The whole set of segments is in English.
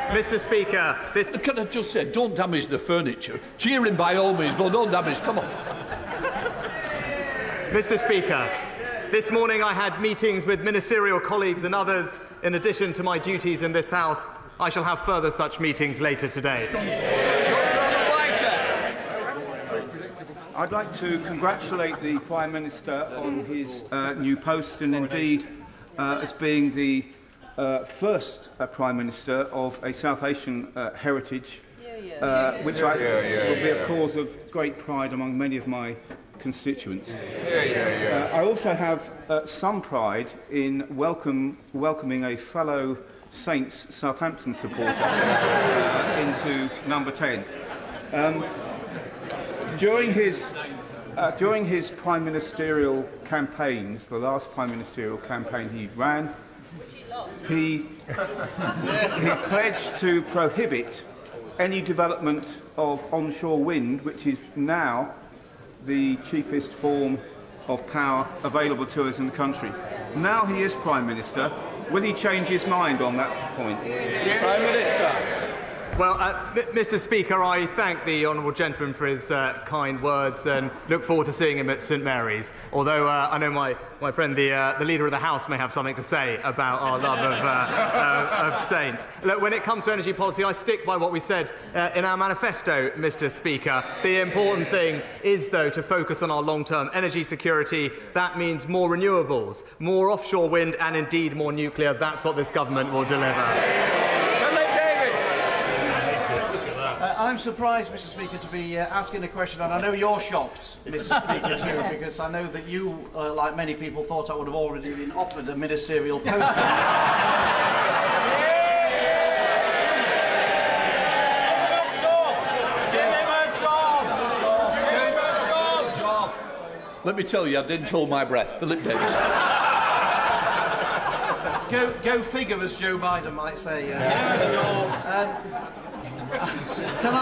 Mr. Speaker, Can I just say, don't damage the furniture. Cheer him by all means, but don't damage. Come on. Mr. Speaker, this morning I had meetings with ministerial colleagues and others. In addition to my duties in this House, I shall have further such meetings later today. I'd like to congratulate the Prime Minister on his new post and indeed as being the first Prime Minister of a South Asian heritage, which will be a cause of great pride among many of my constituents. I also have some pride in welcoming a fellow Saints Southampton supporter into number 10. During his prime ministerial campaigns, the last prime ministerial campaign he ran, he pledged to prohibit any development of onshore wind, which is now the cheapest form of power available to us in the country. Now he is Prime Minister. Will he change his mind on that point? Prime Minister. Well, Mr. Speaker, I thank the honourable gentleman for his kind words and look forward to seeing him at St Mary's. Although I know my friend, the Leader of the House, may have something to say about our love of Saints. Look, when it comes to energy policy, I stick by what we said in our manifesto, Mr. Speaker. The important thing is, though, to focus on our long-term energy security. That means more renewables, more offshore wind and indeed more nuclear. That's what this government will deliver. I'm surprised, Mr. Speaker, to be asking a question, and I know you're shocked, Mr. Speaker, too, because I know that you, like many people, thought I would have already been offered a ministerial post. Let me tell you, I didn't hold my breath. Philip Davis. Go figure, as Joe Biden might say. Can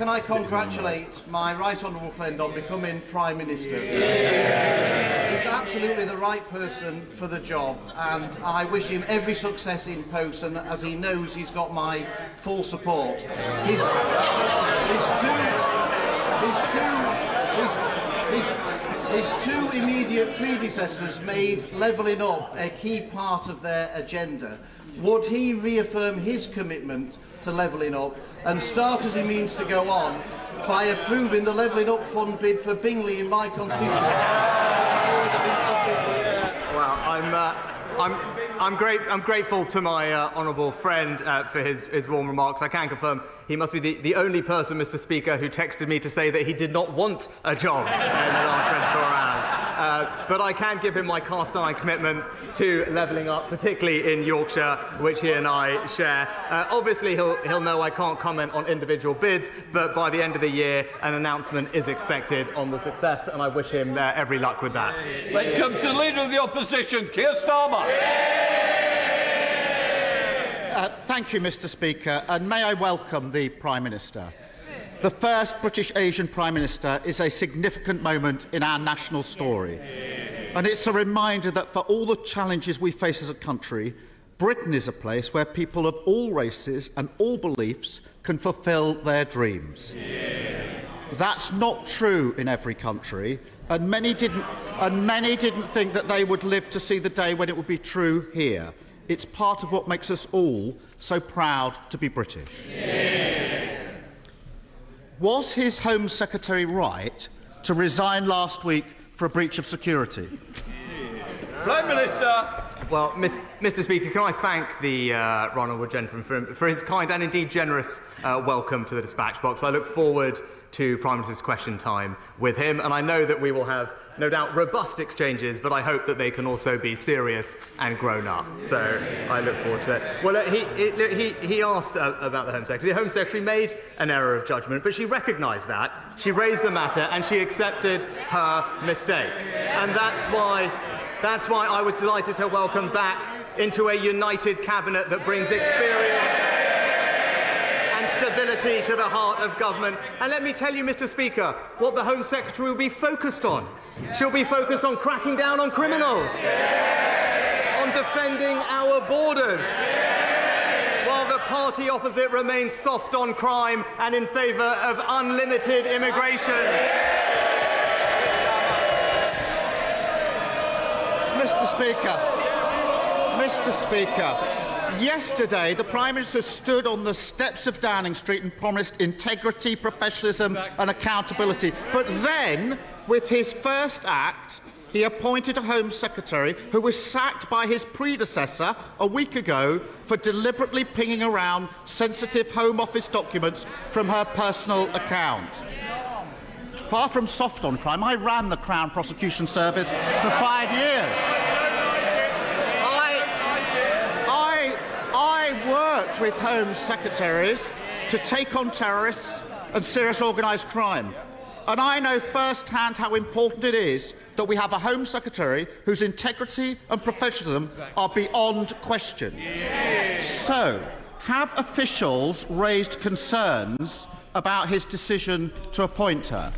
I congratulate my right honourable friend on becoming Prime Minister? He's absolutely the right person for the job, and I wish him every success in post. And as he knows, he's got my full support. His two immediate predecessors made levelling up a key part of their agenda. Would he reaffirm his commitment to levelling up and start, as he means to go on, by approving the levelling up fund bid for Bingley in my constituency? Well, I'm grateful to my honourable friend for his warm remarks. I can confirm he must be the only person, Mr. Speaker, who texted me to say that he did not want a job in the last 24 hours. But I can give him my cast-iron commitment to levelling up, particularly in Yorkshire, which he and I share. Obviously, he'll know I can't comment on individual bids, but by the end of the year, an announcement is expected on the success, and I wish him every luck with that. Let's come to the Leader of the Opposition, Keir Starmer. Thank you, Mr. Speaker, and may I welcome the Prime Minister. The first British Asian Prime Minister is a significant moment in our national story. And it's a reminder that for all the challenges we face as a country, Britain is a place where people of all races and all beliefs can fulfil their dreams. That's not true in every country, and many didn't think that they would live to see the day when it would be true here. It's part of what makes us all so proud to be British. Was his Home Secretary right to resign last week for a breach of security? Prime Minister. Well, Mr. Speaker, can I thank the honourable gentleman for his kind and indeed generous welcome to the dispatch box. I look forward to Prime Minister's question time with him, and I know that we will have, no doubt, robust exchanges, but I hope that they can also be serious and grown up. So I look forward to it. Well, he asked about the Home Secretary. The Home Secretary made an error of judgment, but she recognised that. She raised the matter and she accepted her mistake. And that's why I was delighted to welcome back into a united cabinet that brings experience and stability to the heart of government. And let me tell you, Mr. Speaker, what the Home Secretary will be focused on. She'll be focused on cracking down on criminals, on defending our borders, party opposite remains soft on crime and in favour of unlimited immigration. Mr. Speaker, yesterday the Prime Minister stood on the steps of Downing Street and promised integrity, professionalism and accountability. But then, with his first act, he appointed a Home Secretary who was sacked by his predecessor a week ago for deliberately pinging around sensitive Home Office documents from her personal account. Far from soft on crime, I ran the Crown Prosecution Service for 5 years. I worked with Home Secretaries to take on terrorists and serious organised crime. And I know firsthand how important it is that we have a Home Secretary whose integrity and professionalism are beyond question. So, have officials raised concerns about his decision to appoint her?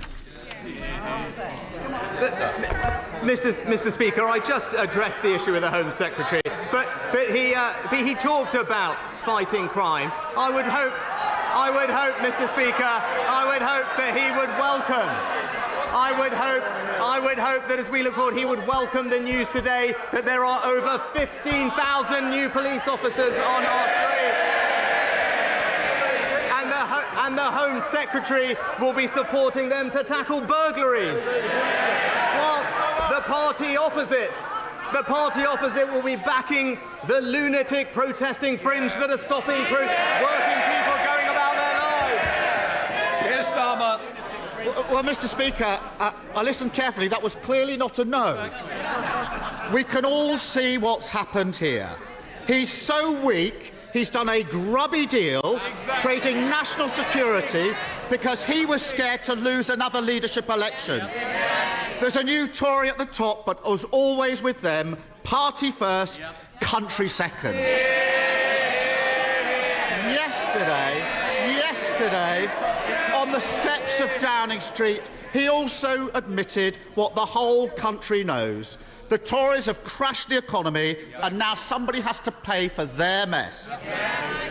Mr. Speaker, I just addressed the issue with the Home Secretary, but he talked about fighting crime. I would hope, Mr. Speaker, I would hope that he would welcome. I would hope that as we look forward, he would welcome the news today that there are over 15,000 new police officers on our street. And the Home Secretary will be supporting them to tackle burglaries. While the party opposite will be backing the lunatic protesting fringe that are stopping working people going about their lives. Yes, Starmer. Well, Mr. Speaker, I listened carefully. That was clearly not a no. We can all see what's happened here. He's so weak, he's done a grubby deal, trading national security because he was scared to lose another leadership election. There's a new Tory at the top, but as always with them, party first, country second. Yesterday, on the steps of Downing Street, he also admitted what the whole country knows. The Tories have crashed the economy and now somebody has to pay for their mess.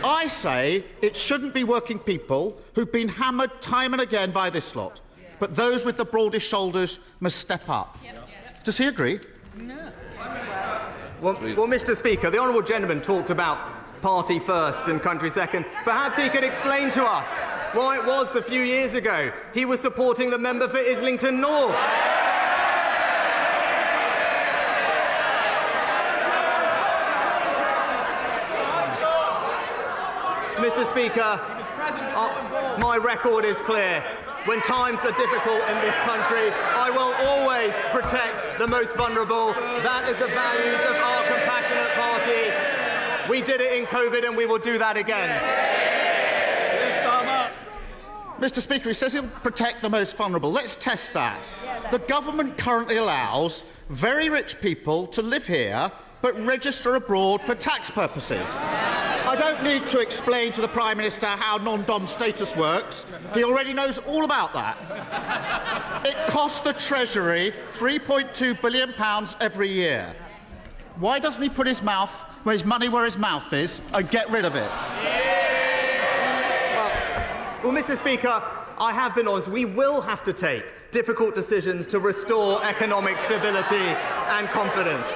I say it shouldn't be working people who've been hammered time and again by this lot, but those with the broadest shoulders must step up. Does he agree? No. Well, Mr. Speaker, the honourable gentleman talked about party first and country second. Perhaps he could explain to us why it was a few years ago he was supporting the member for Islington North. Mr. Speaker, my record is clear. When times are difficult in this country, I will always protect the most vulnerable. That is the values of our compassionate party. We did it in COVID and we will do that again. Mr. Speaker, he says he'll protect the most vulnerable. Let's test that. The government currently allows very rich people to live here but register abroad for tax purposes. I don't need to explain to the Prime Minister how non-dom status works. He already knows all about that. It costs the Treasury £3.2 billion every year. Why doesn't he put his money where his mouth is and get rid of it? Well, Mr. Speaker, I have been honest. We will have to take difficult decisions to restore economic stability and confidence.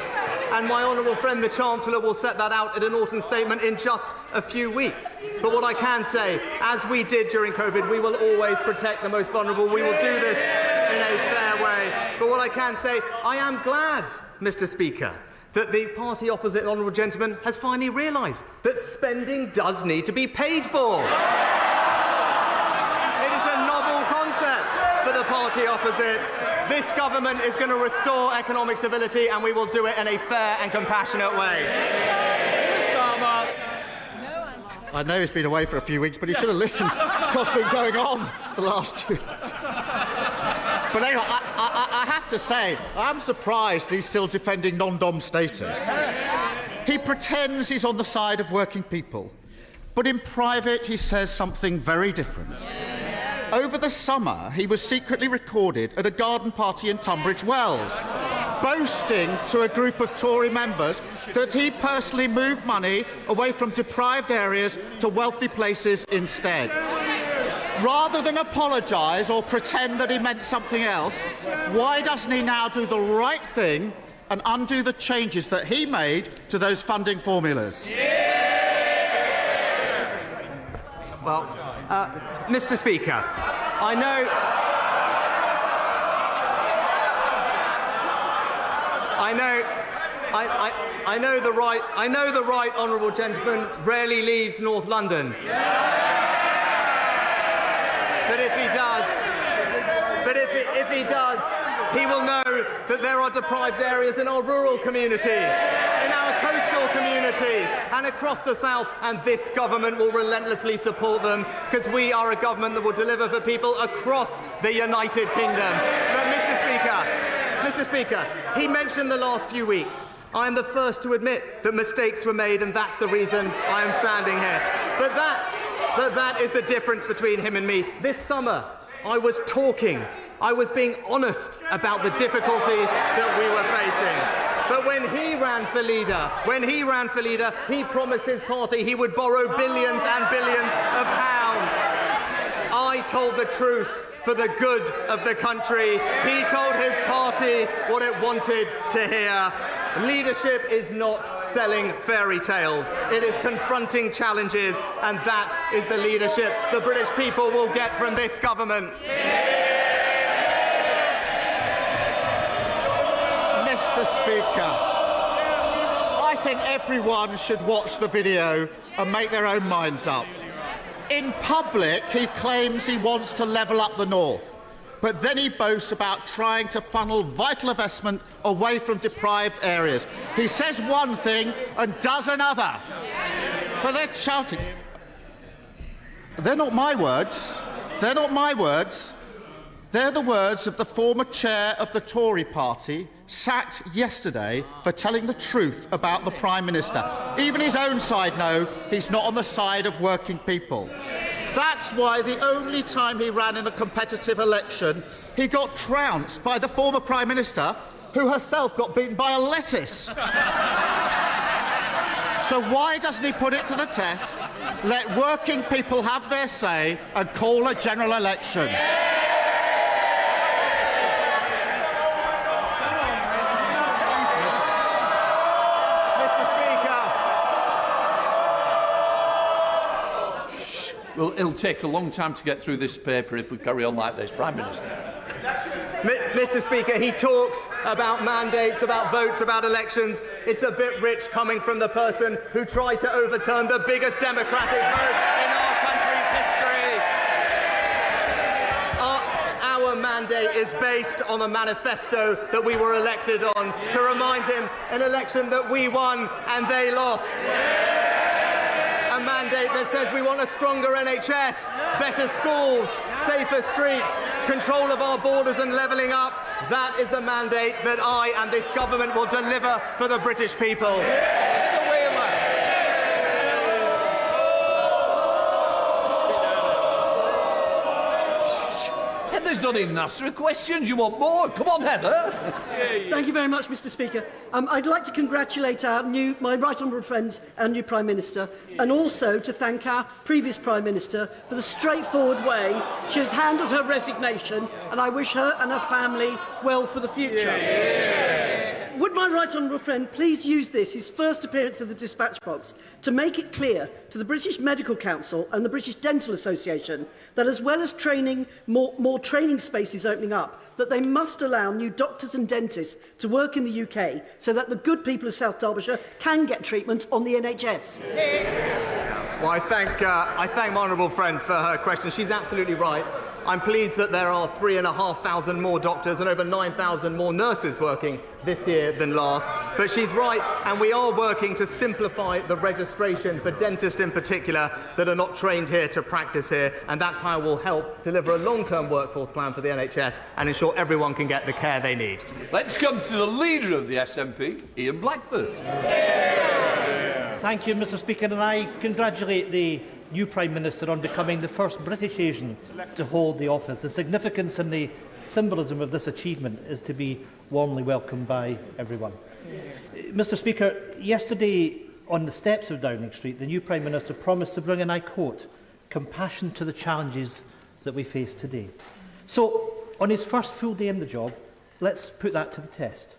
And my honourable friend, the Chancellor, will set that out in an autumn statement in just a few weeks. But what I can say, as we did during COVID, we will always protect the most vulnerable. We will do this in a fair way. But what I can say, I am glad, Mr. Speaker, that the party opposite, honourable gentleman, has finally realised that spending does need to be paid for. It is a novel concept for the party opposite. This government is going to restore economic stability and we will do it in a fair and compassionate way. I know he's been away for a few weeks, but he should have listened to what's been going on the last 2. But anyway, I have to say, I'm surprised he's still defending non-dom status. He pretends he's on the side of working people, but in private he says something very different. Over the summer, he was secretly recorded at a garden party in Tunbridge Wells. boasting to a group of Tory members that he personally moved money away from deprived areas to wealthy places instead. Rather than apologise or pretend that he meant something else, why doesn't he now do the right thing and undo the changes that he made to those funding formulas? Well, Mr. Speaker, I know the right honourable gentleman rarely leaves North London. But if he does, he will know that there are deprived areas in our rural communities, in our coastal communities, and across the south, and this government will relentlessly support them because we are a government that will deliver for people across the United Kingdom. But Mr. Speaker, he mentioned the last few weeks. I am the first to admit that mistakes were made, and that's the reason I am standing here. But that is the difference between him and me. This summer, I was being honest about the difficulties that we were facing. But when he ran for leader, he promised his party he would borrow billions and billions of pounds. I told the truth for the good of the country. He told his party what it wanted to hear. Leadership is not selling fairy tales. It is confronting challenges, and that is the leadership the British people will get from this government. Mr. Speaker, I think everyone should watch the video and make their own minds up. In public, he claims he wants to level up the north, but then he boasts about trying to funnel vital investment away from deprived areas. He says one thing and does another. But they're shouting. They're not my words. They're not my words. They're the words of the former chair of the Tory party, sacked yesterday for telling the truth about the Prime Minister. Even his own side know he's not on the side of working people. That's why the only time he ran in a competitive election, he got trounced by the former Prime Minister, who herself got beaten by a lettuce. So why doesn't he put it to the test, let working people have their say and call a general election? Well, it'll take a long time to get through this paper if we carry on like this, Prime Minister. Mr. Speaker, he talks about mandates, about votes, about elections. It's a bit rich coming from the person who tried to overturn the biggest democratic vote in our country's history. Our mandate is based on a manifesto that we were elected on to remind him an election that we won and they lost. A mandate that says we want a stronger NHS, better schools, safer streets, control of our borders and levelling up. That is the mandate that I and this government will deliver for the British people. Heather's not even asked her a question. You want more? Come on, Heather. Thank you very much, Mr. Speaker. I'd like to congratulate my right honourable friend, our new Prime Minister, and also to thank our previous Prime Minister for the straightforward way she has handled her resignation, and I wish her and her family well for the future. Would my right honourable friend please use this, his first appearance of the dispatch box, to make it clear to the British Medical Council and the British Dental Association that, as well as training, more training spaces opening up, that they must allow new doctors and dentists to work in the UK so that the good people of South Derbyshire can get treatment on the NHS. Well, I thank my honourable friend for her question. She's absolutely right. I'm pleased that there are 3,500 more doctors and over 9,000 more nurses working this year than last. But she's right, and we are working to simplify the registration for dentists in particular that are not trained here to practice here, and that's how we'll help deliver a long-term workforce plan for the NHS and ensure everyone can get the care they need. Let's come to the leader of the SNP, Ian Blackford. Thank you, Mr. Speaker, and I congratulate the new Prime Minister on becoming the first British Asian to hold the office. The significance and the symbolism of this achievement is to be warmly welcomed by everyone. Mr Speaker, yesterday on the steps of Downing Street, the new Prime Minister promised to bring, and I quote, compassion to the challenges that we face today. So, on his first full day in the job, let's put that to the test.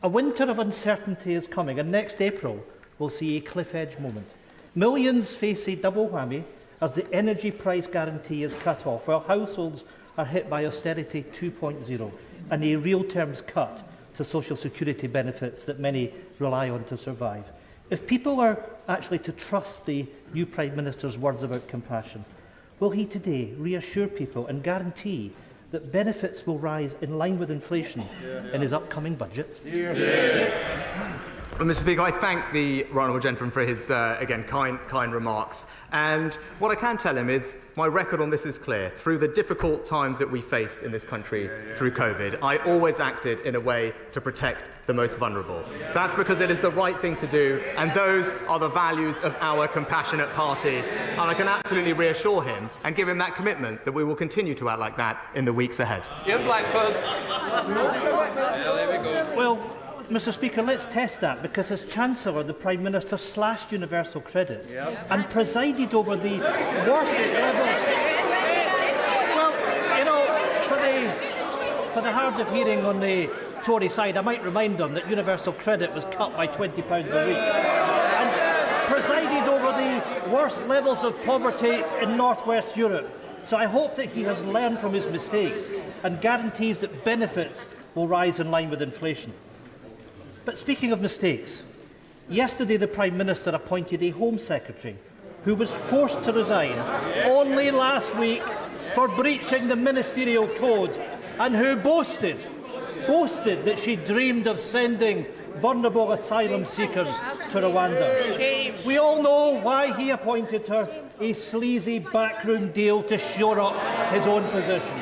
A winter of uncertainty is coming, and next April will see a cliff edge moment. Millions face a double whammy as the energy price guarantee is cut off, while households are hit by austerity 2.0 and a real terms cut to social security benefits that many rely on to survive. If people are actually to trust the new Prime Minister's words about compassion, will he today reassure people and guarantee that benefits will rise in line with inflation in his upcoming budget? Well, Mr Speaker, I thank the Right Honourable Gentleman for his, again, kind remarks. And what I can tell him is my record on this is clear. Through the difficult times that we faced in this country through COVID, I always acted in a way to protect the most vulnerable. That's because it is the right thing to do, and those are the values of our compassionate party. And I can absolutely reassure him and give him that commitment that we will continue to act like that in the weeks ahead. Blackford. Well, Mr Speaker, let's test that, because as Chancellor, the Prime Minister slashed universal credit and presided over the worst levels. Well, you know, for the hard of hearing on the Tory side, I might remind them that universal credit was cut by £20 a week and presided over the worst levels of poverty in North West Europe. So I hope that he has learned from his mistakes and guarantees that benefits will rise in line with inflation. But speaking of mistakes, yesterday the Prime Minister appointed a Home Secretary who was forced to resign only last week for breaching the ministerial code, and who boasted that she dreamed of sending vulnerable asylum seekers to Rwanda. We all know why he appointed her, a sleazy backroom deal to shore up his own position.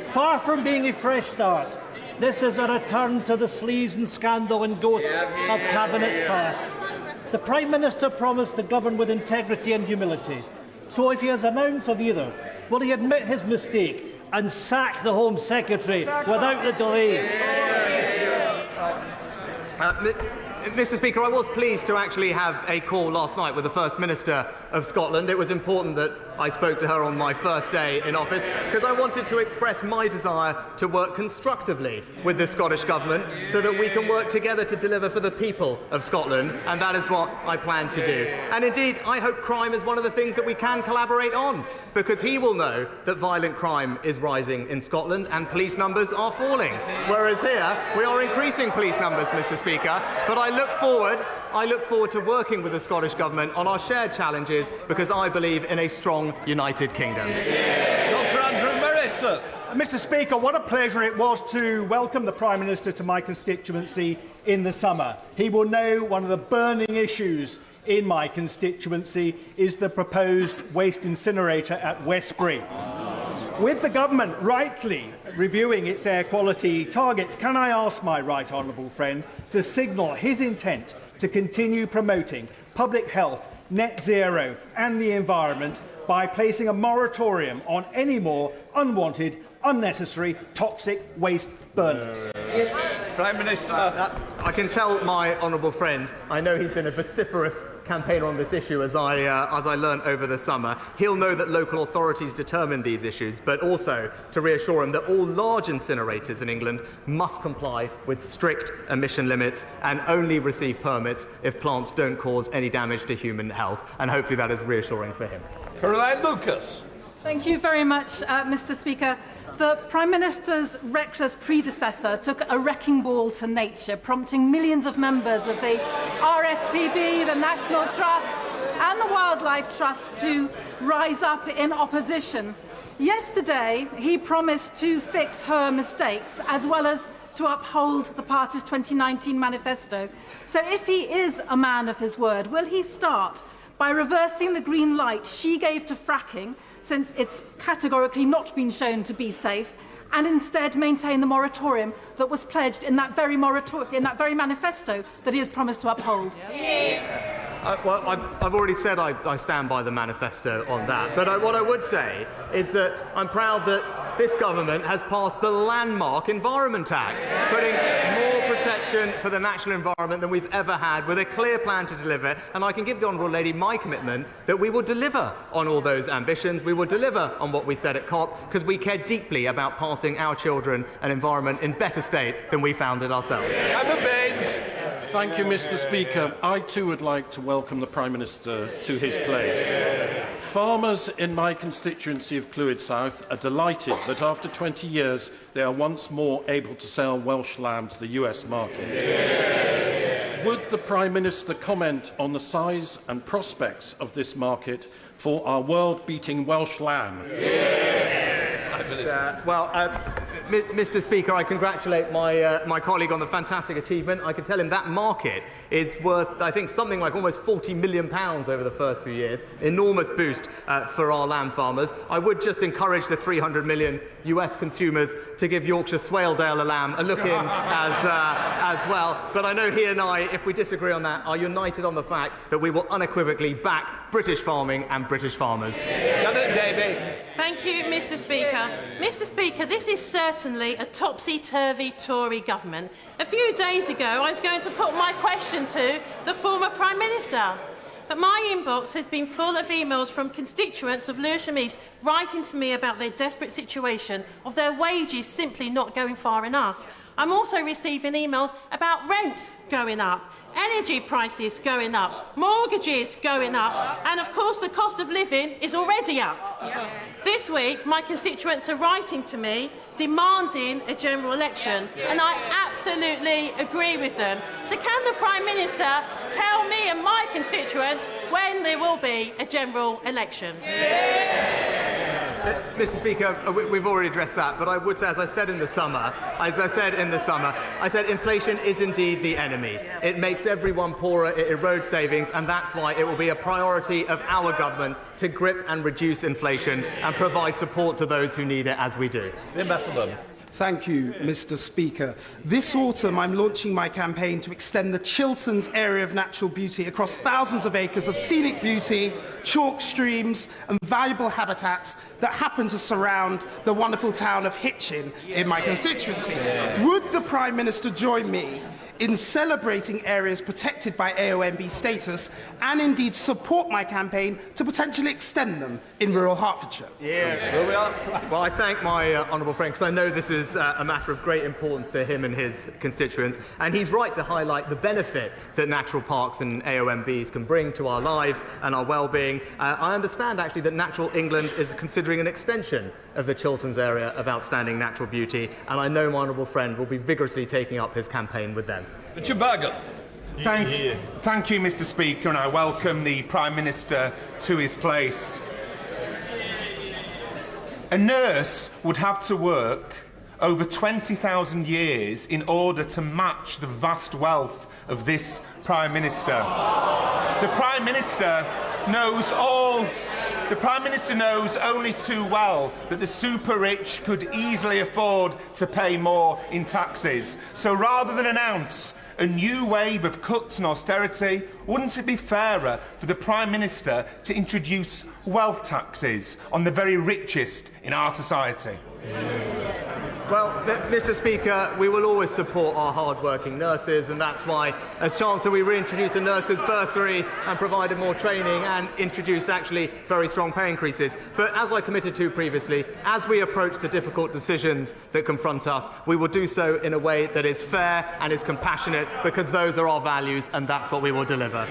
Far from being a fresh start, this is a return to the sleaze and scandal and ghosts of cabinets past. The Prime Minister promised to govern with integrity and humility. So if he has an ounce of either, will he admit his mistake and sack the Home Secretary without the delay? Mr Speaker, I was pleased to actually have a call last night with the First Minister of Scotland. It was important that I spoke to her on my first day in office because I wanted to express my desire to work constructively with the Scottish Government so that we can work together to deliver for the people of Scotland, and that is what I plan to do. And indeed, I hope crime is one of the things that we can collaborate on, because he will know that violent crime is rising in Scotland and police numbers are falling. Whereas here, we are increasing police numbers, Mr Speaker. But I look forward to working with the Scottish Government on our shared challenges, because I believe in a strong United Kingdom. Dr Andrew Morris. Mr Speaker, what a pleasure it was to welcome the Prime Minister to my constituency in the summer. He will know one of the burning issues in my constituency is the proposed waste incinerator at Westbury. With the government rightly reviewing its air quality targets, can I ask my right honourable friend to signal his intent to continue promoting public health, net zero and the environment by placing a moratorium on any more unwanted, unnecessary, toxic waste burners? Prime Minister. I can tell my honourable friend, I know he's been a vociferous campaigner on this issue as I learned over the summer. He'll know that local authorities determine these issues, but also to reassure him that all large incinerators in England must comply with strict emission limits and only receive permits if plants don't cause any damage to human health. And hopefully that is reassuring for him. Caroline Lucas. Thank you very much, Mr Speaker. The Prime Minister's reckless predecessor took a wrecking ball to nature, prompting millions of members of the RSPB, the National Trust and the Wildlife Trust to rise up in opposition. Yesterday, he promised to fix her mistakes as well as to uphold the party's 2019 manifesto. So if he is a man of his word, will he start by reversing the green light she gave to fracking, since it's categorically not been shown to be safe, and instead maintain the moratorium that was pledged in that very manifesto that he has promised to uphold? Well, I've already said I stand by the manifesto on that. But what I would say is that I'm proud that this government has passed the landmark Environment Act, putting more protection for the natural environment than we've ever had, with a clear plan to deliver. And I can give the Honourable Lady my commitment that we will deliver on all those ambitions. We will deliver on what we said at COP, because we care deeply about passing our children an environment in better state than we found it ourselves. Thank you, Mr. Speaker. I too would like to welcome the Prime Minister to his place. Farmers in my constituency of Clwyd South are delighted that after 20 years they are once more able to sell Welsh lamb to the US market. Would the Prime Minister comment on the size and prospects of this market for our world-beating Welsh lamb? Mr. Speaker, I congratulate my colleague on the fantastic achievement. I can tell him that market is worth, I think, something like almost £40 million over the first few years. Enormous boost for our lamb farmers. I would just encourage the 300 million US consumers to give Yorkshire Swaledale a lamb a look in as well. But I know he and I, if we disagree on that, are united on the fact that we will unequivocally back British farming and British farmers. Janet Davey. Thank you, Mr. Speaker. Mr. Speaker, this is certainly a topsy-turvy Tory government. A few days ago, I was going to put my question to the former Prime Minister. But my inbox has been full of emails from constituents of Lewisham East writing to me about their desperate situation of their wages simply not going far enough. I'm also receiving emails about rents going up, energy prices going up, mortgages going up, and of course the cost of living is already up. Yeah. This week, my constituents are writing to me demanding a general election, and I absolutely agree with them. So can the Prime Minister tell me and my constituents when there will be a general election? Mr. Speaker, we've already addressed that, but I would say, as I said in the summer, I said inflation is indeed the enemy. It makes everyone poorer, it erodes savings, and that's why it will be a priority of our government to grip and reduce inflation and provide support to those who need it, as we do. Thank you, Mr. Speaker. This autumn, I'm launching my campaign to extend the Chilterns area of natural beauty across thousands of acres of scenic beauty, chalk streams and valuable habitats that happen to surround the wonderful town of Hitchin in my constituency. Would the Prime Minister join me in celebrating areas protected by AONB status and indeed support my campaign to potentially extend them in rural Hertfordshire? Well, I thank my honourable friend, because I know this is a matter of great importance to him and his constituents, and he's right to highlight the benefit that natural parks and AONBs can bring to our lives and our well-being. I understand actually that Natural England is considering an extension of the Chilterns area of outstanding natural beauty, and I know my honourable friend will be vigorously taking up his campaign with them. Richard Bargett. Thank you, Mr. Speaker, and I welcome the Prime Minister to his place. A nurse would have to work over 20,000 years in order to match the vast wealth of this Prime Minister. The Prime Minister knows only too well that the super-rich could easily afford to pay more in taxes. So rather than announce a new wave of cuts and austerity, wouldn't it be fairer for the Prime Minister to introduce wealth taxes on the very richest in our society? Well, Mr. Speaker, we will always support our hard-working nurses, and that's why, as Chancellor, we reintroduced the nurses' bursary and provided more training and introduced actually very strong pay increases. But as I committed to previously, as we approach the difficult decisions that confront us, we will do so in a way that is fair and is compassionate, because those are our values, and that's what we will deliver.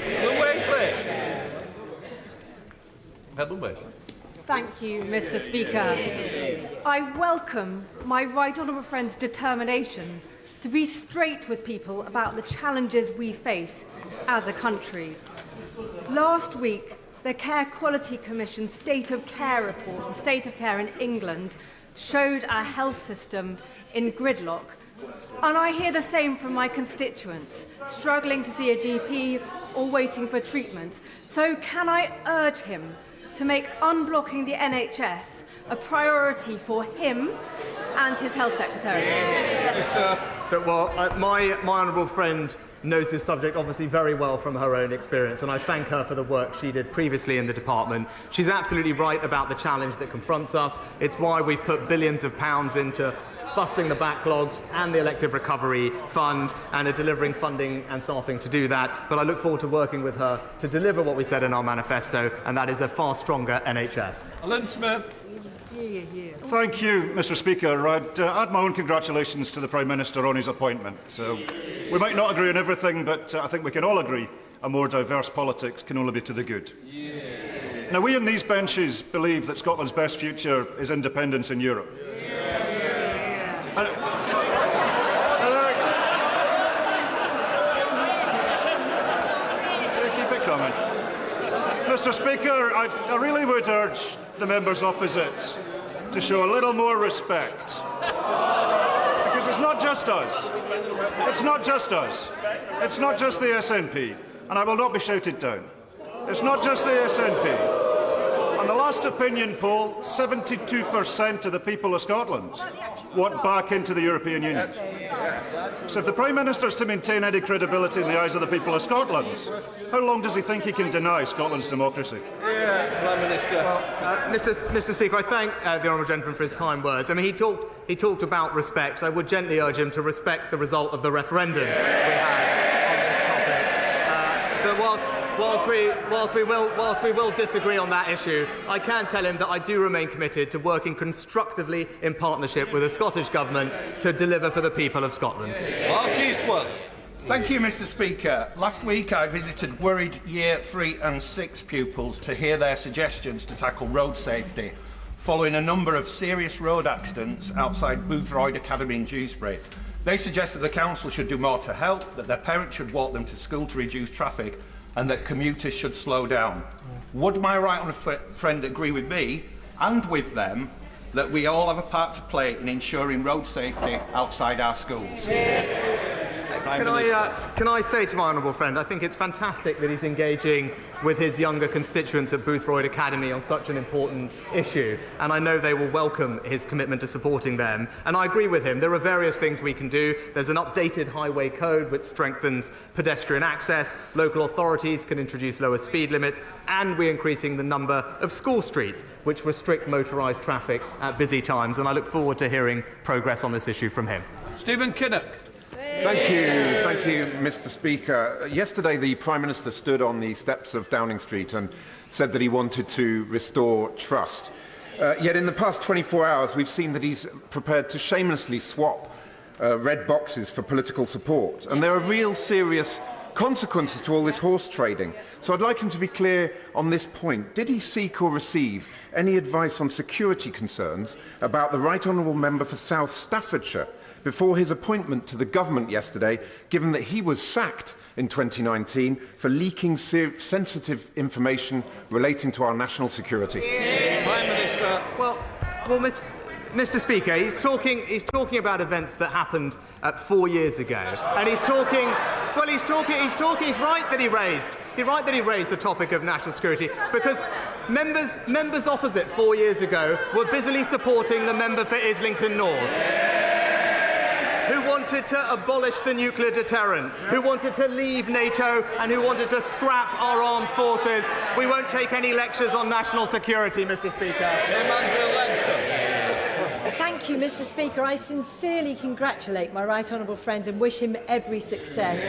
Thank you, Mr. Speaker. I welcome my right honourable friend's determination to be straight with people about the challenges we face as a country. Last week, the Care Quality Commission State of Care report on state of care in England showed our health system in gridlock. And I hear the same from my constituents, struggling to see a GP or waiting for treatment. So can I urge him to make unblocking the NHS a priority for him and his Health Secretary? My honourable friend knows this subject obviously very well from her own experience, and I thank her for the work she did previously in the department. She's absolutely right about the challenge that confronts us. It's why we've put billions of pounds into busting the backlogs and the elective recovery fund and are delivering funding and staffing to do that. But I look forward to working with her to deliver what we said in our manifesto, and that is a far stronger NHS. Alan Smith. Thank you, Mr Speaker. I'd add my own congratulations to the Prime Minister on his appointment. We might not agree on everything, but I think we can all agree a more diverse politics can only be to the good. Now, we in these benches believe that Scotland's best future is independence in Europe. Keep it coming. Mr Speaker, I really would urge the members opposite to show a little more respect. Because it's not just us. It's not just us. It's not just the SNP. And I will not be shouted down. It's not just the SNP. On the last opinion poll, 72% of the people of Scotland want back into the European Union. So if the Prime Minister is to maintain any credibility in the eyes of the people of Scotland, how long does he think he can deny Scotland's democracy? Prime Minister. Mr Speaker, I thank the honourable gentleman for his kind words. I mean, he talked about respect. I would gently urge him to respect the result of the referendum we had on this topic. But whilst we will disagree on that issue, I can tell him that I do remain committed to working constructively in partnership with the Scottish Government to deliver for the people of Scotland. Mark Eastwell. Thank you, Mr Speaker. Last week I visited worried Year 3 and 6 pupils to hear their suggestions to tackle road safety, following a number of serious road accidents outside Boothroyd Academy in Dewsbury. They suggested the council should do more to help, that their parents should walk them to school to reduce traffic, and that commuters should slow down. Would my right honourable friend agree with me and with them that we all have a part to play in ensuring road safety outside our schools? Can I say to my honourable friend, I think it's fantastic that he's engaging with his younger constituents at Boothroyd Academy on such an important issue, and I know they will welcome his commitment to supporting them. And I agree with him. There are various things we can do. There's an updated highway code which strengthens pedestrian access. Local authorities can introduce lower speed limits, and we're increasing the number of school streets which restrict motorised traffic at busy times. And I look forward to hearing progress on this issue from him. Stephen Kinnock. Thank you, Mr Speaker. Yesterday, the Prime Minister stood on the steps of Downing Street and said that he wanted to restore trust. Yet in the past 24 hours, we've seen that he's prepared to shamelessly swap red boxes for political support. And there are real serious consequences to all this horse trading. So I'd like him to be clear on this point. Did he seek or receive any advice on security concerns about the Right Honourable Member for South Staffordshire before his appointment to the government yesterday, given that he was sacked in 2019 for leaking sensitive information relating to our national security? Prime Minister. Well, Mr Speaker, he's talking about events that happened 4 years ago, and he's right that he raised the topic of national security, because members opposite 4 years ago were busily supporting the member for Islington North, who wanted to abolish the nuclear deterrent, who wanted to leave NATO, and who wanted to scrap our armed forces. We won't take any lectures on national security, Mr Speaker. Thank you, Mr Speaker. I sincerely congratulate my right honourable friend and wish him every success.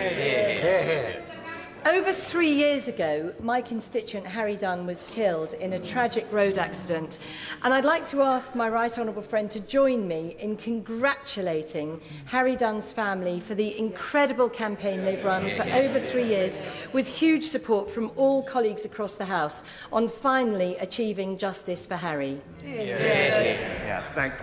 Over 3 years ago, my constituent Harry Dunn was killed in a tragic road accident, and I'd like to ask my right honourable friend to join me in congratulating Harry Dunn's family for the incredible campaign they've run for over 3 years, with huge support from all colleagues across the House on finally achieving justice for Harry.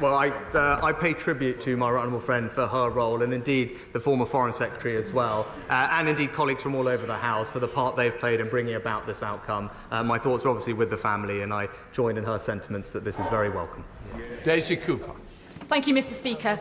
I pay tribute to my right honourable friend for her role, and indeed the former Foreign Secretary as well, and indeed colleagues from all over the House for the part they've played in bringing about this outcome. My thoughts are obviously with the family, and I join in her sentiments that this is very welcome. Daisy Cooper. Thank you, Mr Speaker.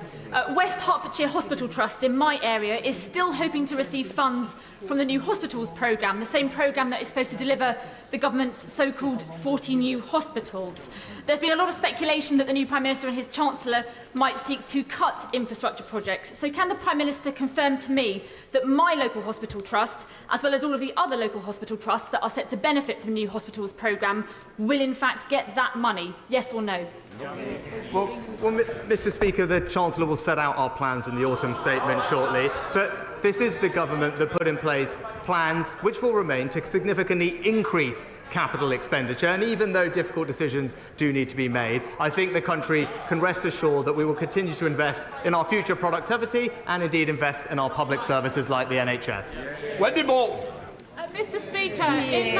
West Hertfordshire Hospital Trust in my area is still hoping to receive funds from the new hospitals programme, the same programme that is supposed to deliver the government's so-called 40 new hospitals. There's been a lot of speculation that the new Prime Minister and his Chancellor might seek to cut infrastructure projects. So can the Prime Minister confirm to me that my local hospital trust, as well as all of the other local hospital trusts that are set to benefit from the new hospitals programme, will in fact get that money? Yes or no? Well, Mr Speaker, the Chancellor will set out our plans in the autumn statement shortly, but this is the government that put in place plans which will remain to significantly increase capital expenditure, and even though difficult decisions do need to be made, I think the country can rest assured that we will continue to invest in our future productivity and indeed invest in our public services like the NHS. Wendy Bolton. Mr Speaker, in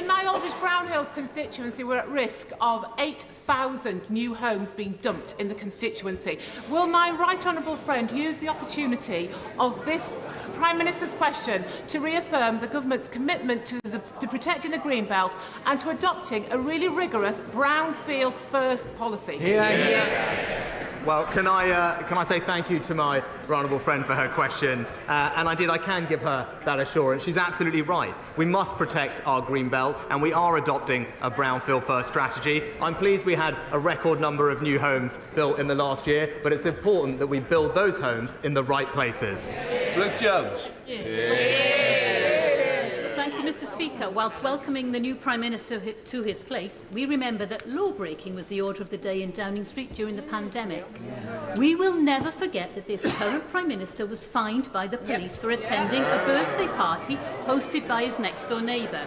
my Aldridge Brown Hills constituency, we're at risk of 8,000 new homes being dumped in the constituency. Will my right honourable friend use the opportunity of this Prime Minister's question to reaffirm the government's commitment to protecting the Greenbelt and to adopting a really rigorous brownfield first policy? Well, can I say thank you to my honourable friend for her question, and I can give her that assurance. She's absolutely right. We must protect our green belt, and we are adopting a brownfield first strategy. I'm pleased we had a record number of new homes built in the last year, but it's important that we build those homes in the right places. Ruth Jones. Thank you, Mr Speaker. Whilst welcoming the new Prime Minister to his place, we remember that law-breaking was the order of the day in Downing Street during the pandemic. We will never forget that this current Prime Minister was fined by the police for attending a birthday party hosted by his next-door neighbour.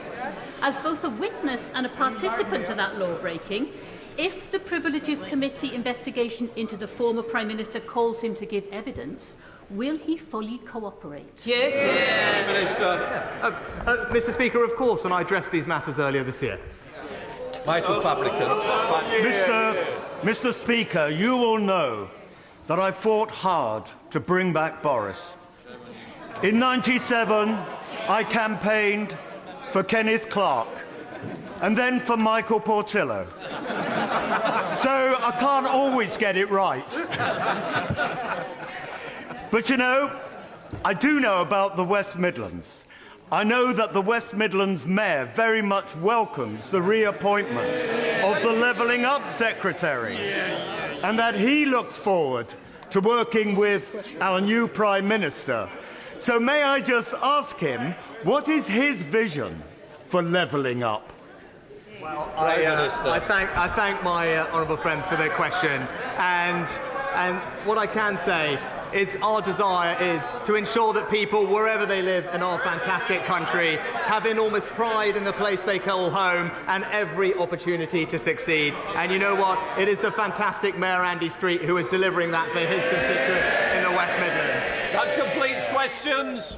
As both a witness and a participant to that law-breaking, if the Privileges Committee investigation into the former Prime Minister calls him to give evidence, will he fully cooperate? Minister. Mr Speaker, of course, and I addressed these matters earlier this year. Michael Fabricant. Mr Speaker, you will know that I fought hard to bring back Boris. In '97, I campaigned for Kenneth Clarke and then for Michael Portillo. So I can't always get it right. But you know, I do know about the West Midlands. I know that the West Midlands Mayor very much welcomes the reappointment of the Levelling Up Secretary, and that he looks forward to working with our new Prime Minister. So may I just ask him, what is his vision for levelling up? Well, I thank my honourable friend for the question, and what I can say is our desire is to ensure that people, wherever they live in our fantastic country, have enormous pride in the place they call home and every opportunity to succeed. And you know what? It is the fantastic Mayor Andy Street who is delivering that for his constituents in the West Midlands. That completes questions.